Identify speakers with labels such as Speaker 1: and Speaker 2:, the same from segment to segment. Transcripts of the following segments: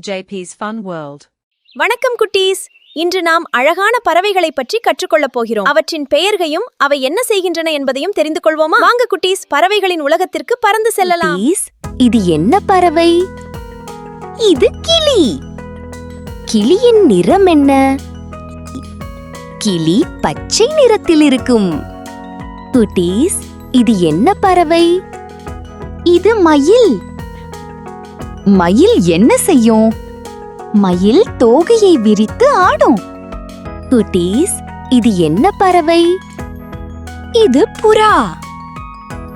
Speaker 1: JP's Fun World.
Speaker 2: வணக்கம் குட்டீஸ். இன்று நாம் அழகான பறவைகளை பற்றி கற்றுக்கொள்ளப் போகிறோம். அவற்றின் பெயர்களையும் அவை என்ன செய்கின்றன என்பதையும் தெரிந்து கொள்வோமா? வாங்க குட்டீஸ், பறவைகளின் உலகத்திற்கு பறந்து செல்லலாம்.
Speaker 3: இது என்ன பறவை? இது கிளி. கிளியின் நிறம் என்ன? கிளி பச்சை நிறத்தில் இருக்கும். குட்டீஸ், இது என்ன பறவை? இது மயில். மயில் என்ன செய்யும்? மயில் தோகையை விரித்து ஆடும். குட்டீஸ், இது என்ன பறவை? இது புறா.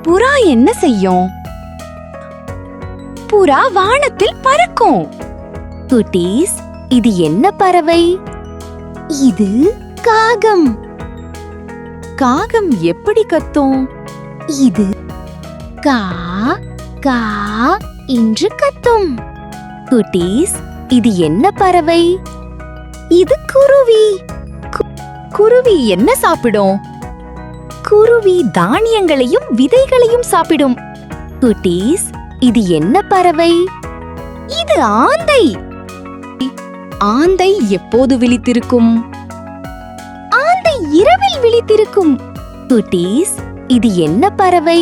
Speaker 3: புறா என்ன செய்யும்? புறா வானத்தில் பறக்கும். குட்டீஸ், இது என்ன பறவை? இது காகம். காகம் எப்படி கத்தும்? இது கா கா என்று கத்தும். குட்டீஸ், இது என்ன பறவை? இது குருவி. குருவி என்ன சாப்பிடும்? குருவி தானியங்களையும் விதைகளையும் சாப்பிடும். குட்டீஸ், இது என்ன பறவை? இது ஆந்தை. ஆந்தை எப்போது விழித்திருக்கும்? ஆந்தை இரவில் விழித்திருக்கும். குட்டீஸ், இது என்ன பறவை?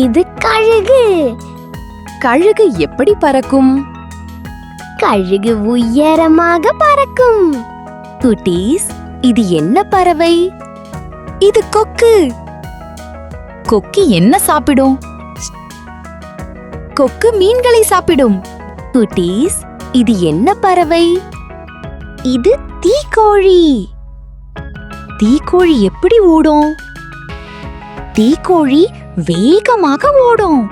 Speaker 3: இது கழுகு. கழுகு எப்படி பறக்கும்? கழுகு உயரமாக பறக்கும். குட்டீஸ், இது என்ன பறவை? இது கொக்கு. கொக்கு என்ன சாப்பிடும்? கொக்கு மீன்களை சாப்பிடும். குட்டீஸ், இது என்ன பறவை? இது தீக்கோழி. தீக்கோழி எப்படி ஓடும்? தீக்கோழி வேகமாக ஓடும்.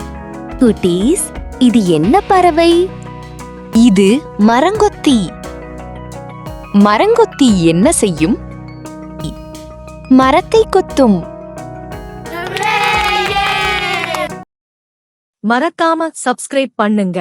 Speaker 3: குட்டீஸ், இது என்ன பறவை? இது மரங்கொத்தி. மரங்கொத்தி என்ன செய்யும்? மரத்தை கொத்தும்.
Speaker 1: மறக்காம சப்ஸ்கிரைப் பண்ணுங்க.